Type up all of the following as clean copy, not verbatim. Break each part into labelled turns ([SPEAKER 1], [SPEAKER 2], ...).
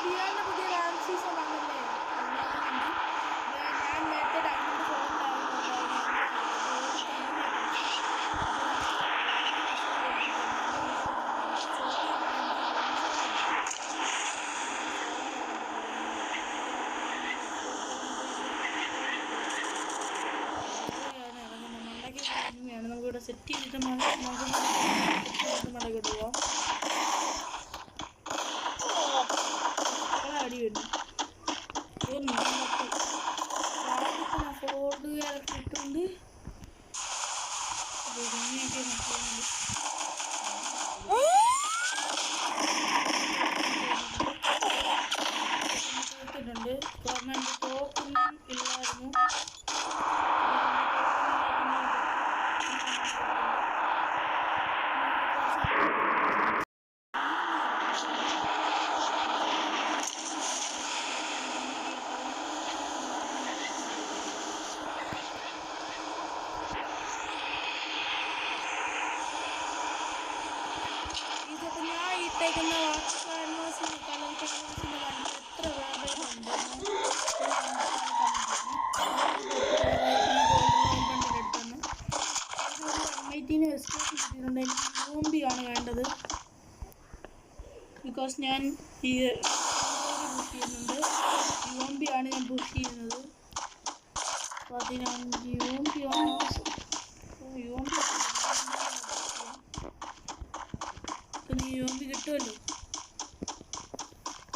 [SPEAKER 1] Beyond പുതിയ rank season വന്നല്ലേ? ഞാൻ നേരത്തെ ഡയമണ്ട് നമുക്കിവിടെ സെറ്റ് ചെയ്തിട്ട് മണ്ടയ്ക്കോട്ട് പോവാം. അടി വരുന്നു ഫോർഡ് ഇട്ടുണ്ട്. കാരണം എൻ്റെ ടോപ്പൊന്നും ഇല്ലായിരുന്നു. ഇട്ടേക്കുന്ന വാട്സ്ആപ്പ് ക്യാൻവാസിൻ്റെ കണ്ടിട്ട് എത്ര വേണ്ടതുണ്ട്. MITനെ എസ്കേപ്പ് കിട്ടിയിട്ടുണ്ട്. എനിക്ക് യൂംബിയാണ് വേണ്ടത്. ബിക്കോസ് ഞാൻ ഈ പുഷ് ചെയ്യുന്നുണ്ട്. യൂംബിയാണ് ഞാൻ പുഷ് ചെയ്യുന്നത്. അപ്പോൾ അതിനാണ് യൂംബി കിട്ടുമല്ലോ.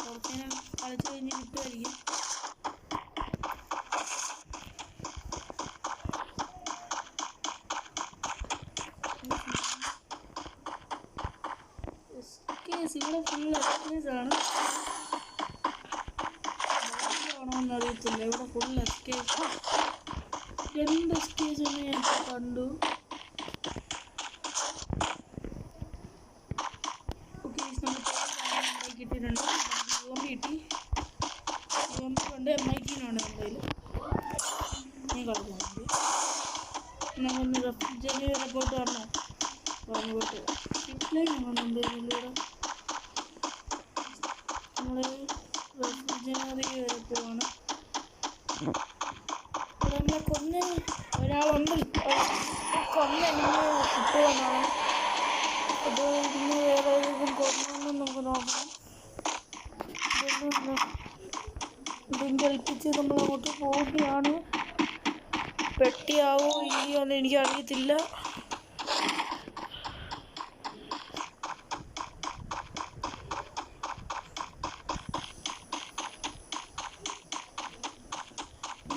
[SPEAKER 1] കുറച്ച് നേരം കളിച്ച് കഴിഞ്ഞ് കിട്ടുമായിരിക്കും. ഇവിടെ ഫുൾ എസ്കേസാണ്. ആണോന്ന് അറിയത്തില്ല. ഇവിടെ ഫുൾ എസ്കേസ്. 2 എസ്കേസ് ഒന്ന് ഞാൻ കണ്ടു. കിട്ടിയിട്ടുണ്ട്. യൂംബി കിട്ടി. യൂംബി കൊണ്ട് MITനാണ് നമ്മുടെ കയ്യിൽ. ഞാൻ കളിക്കുന്നുണ്ട്. നമുക്കൊന്ന് റെഫ്രിജറേറ്റർ റിപ്പോർട്ട് പറഞ്ഞോ. അങ്ങോട്ട് ഷിപ്ലൈനുണ്ട്. ഇതിലൂടെ നമ്മൾ റെഫ്രിജറേറ്റർ വരെ പോവാണ്. നമ്മളെ ഒരാളുണ്ട്. കൊന്നെങ്ങനെ കിട്ടുമെന്നാണ്. അത് ഇന്ന് വേറെ ഏതെങ്കിലും കൊന്നെന്ന് നമുക്ക് നോക്കണം. ഇതിൻ്റെ ഏൽപ്പിച്ച് നമ്മളങ്ങോട്ട് പോവുകയാണ്. പെട്ടിയാവോ ഇല്ലയോ എന്ന് എനിക്കറിയത്തില്ല.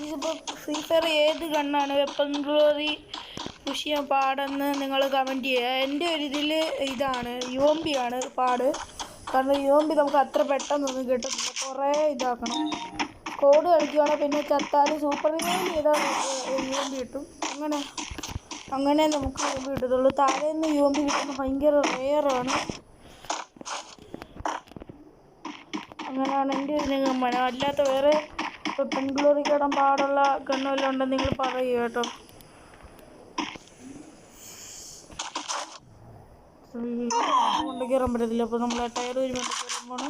[SPEAKER 1] ഇതിപ്പോൾ ഫ്രീ ഫയർ ഏത് ഗണ്ണാണ് വെപ്പൺ ഗ്ലോറി പുഷ് ചെയ്യാൻ പാടെന്ന് നിങ്ങൾ കമൻറ്റ് ചെയ്യുക. എൻ്റെ ഒരു ഇതിൽ ഇതാണ് യൂംബിയാണ് പാട്. കാരണം യൂംബി നമുക്ക് അത്ര പെട്ടെന്നൊന്നും കിട്ടത്തില്ല. കുറേ ഇതാക്കണം. കോഡ് കളിക്കുകയാണെങ്കിൽ പിന്നെ ചത്താൽ സൂപ്പർ റിവൈവ് ചെയ്താൽ യൂംബി കിട്ടും. അങ്ങനെ നമുക്ക് യൂംബി കിട്ടത്തുള്ളൂ. താഴേന്ന് യൂംബി കിട്ടുന്നത് ഭയങ്കര റെയറാണ്. അങ്ങനെയാണ് എൻ്റെ ഒരു നിഗമനം. അല്ലാത്ത വേറെ വെപ്പൺ ഗ്ലോറി കിടാൻ പാടുള്ള ഗണ്ണെല്ലാം ഉണ്ടെന്ന് നിങ്ങൾ പറയുക കേട്ടോ. കൊണ്ട് കയറാൻ പറ്റത്തില്ല. അപ്പോൾ നമ്മൾ ടയർ വരുമ്പോൾ കയറുമ്പോൾ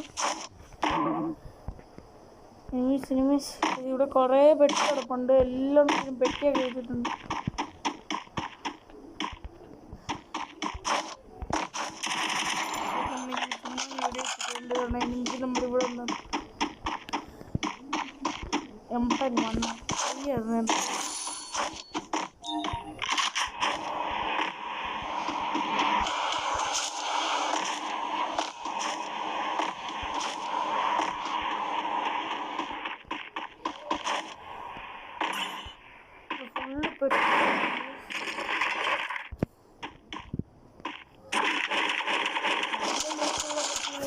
[SPEAKER 1] സിനിമീസ് ഇവിടെ കുറേ പെട്ടി കിടപ്പുണ്ട്. എല്ലാത്തിനും പെട്ടിയൊക്കെ വെച്ചിട്ടുണ്ട്. എനിക്ക് നമ്മളിവിടെ ഒന്ന് M10 വന്നു.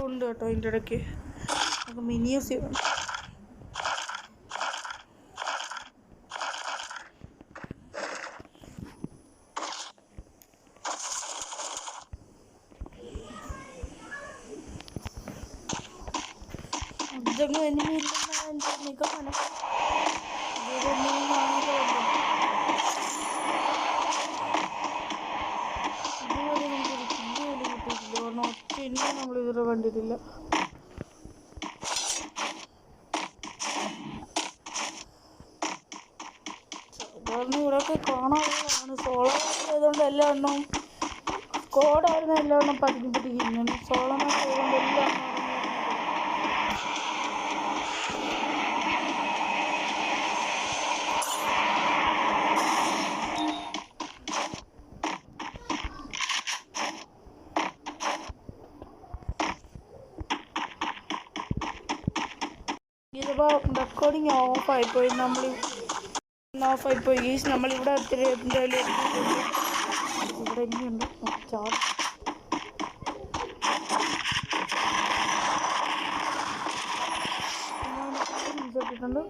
[SPEAKER 1] ഉണ്ട് കേട്ടോ. അതിൻ്റെ ഇടയ്ക്ക് നമുക്ക് മിനിയൂസ് ചെയ്യണം. ഇതൊന്നും എനിമില്ലെന്നാണ് എൻ്റെ നിഗമനം. ഒറ്റ നമ്മളിതുവരെ കണ്ടിട്ടില്ല. ഇത്രയൊക്കെ കാണാവുന്നതാണ്. സോളോ മാച്ച് ആയതുകൊണ്ട് എല്ലാ എണ്ണവും സ്കോഡായിരുന്ന എല്ലാ എണ്ണം പതുക്കി പതുക്കിയിരുന്നു. സോളോ മാച്ച് ആയതുകൊണ്ട് എല്ലാ എണ്ണം ഇതിപ്പോൾ റെക്കോർഡിങ് ഓഫായിപ്പോയി. ഓഫായിപ്പോയി ഗീസ്. നമ്മളിവിടെ ഒത്തിരി എന്തായാലും ഇവിടെ ഇനിയുണ്ട് ചാർജ്. ഇട്ടിട്ടുണ്ട്.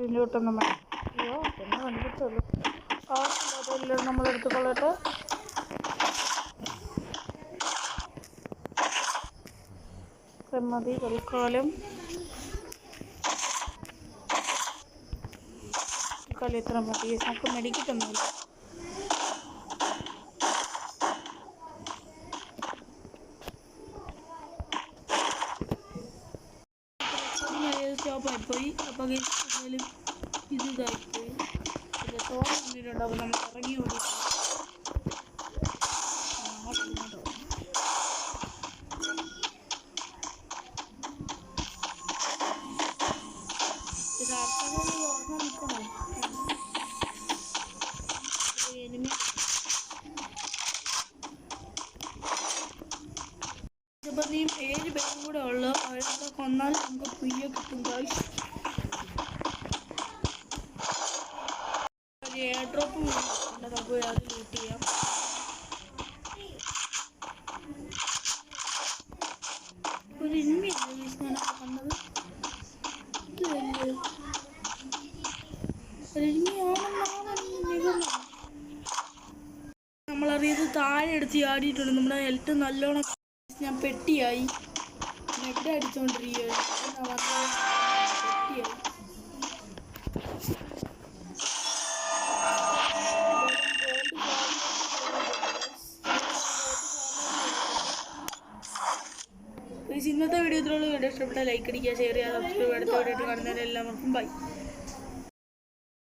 [SPEAKER 1] ഇതിലോട്ടൊന്നും അയ്യോ പിന്നെ കണ്ടിട്ടുള്ളൂ. അതെല്ലാം നമ്മളെടുത്ത് കൊള്ളട്ടെ. മതി തൽക്കാലം. ഇത്ര മതി. നമുക്ക് മെഡിക്കറ്റൊന്നുമില്ല. സ്റ്റോപ്പായിപ്പോയി. അപ്പോൾ എന്തായാലും ഇത് ഇതായിപ്പോയി. സോളം വന്നിട്ടുണ്ടാവും. നമ്മൾ ഇറങ്ങി ഓടി ഇതിപ്പോൾ നീ 7 പേരും കൂടെ ഉള്ളു. അവരൊക്കെ കൊന്നാൽ നമുക്ക് ഫ്രീയെ കിട്ടും. ഗൈസ് ഒരു എയർ ഡ്രോപ്പ് ഉണ്ട്. നമുക്ക് അത് ലൂട്ട് ചെയ്യാം. ഒരു ഇനിമിയല്ലേ ഗൈസ് ഞാനൊക്കെ കണ്ടത്? ഇതല്ലേ ഒരു ഇനിമിയാണെന്നാണ്. നമ്മളറിയത് താഴെ എടുത്ത് ചാടിയിട്ടുണ്ട്. നമ്മുടെ ഹെൽത്ത് നല്ലോണം. ഞാൻ പെട്ടിയായി നെഡ് അടിച്ചോണ്ടിരിക്കുകയാണ്. പെട്ടിയായി. ഇന്നത്തെ വീഡിയോ ഇത്രയുള്ളൂ. വീഡിയോ ഇഷ്ടപ്പെട്ട ലൈക്ക് അടിക്കുക, ഷെയർ ചെയ്യുക, സബ്സ്ക്രൈബ്. അടുത്ത വീഡിയോ കാണുന്നവരെല്ലാവർക്കും ബൈ.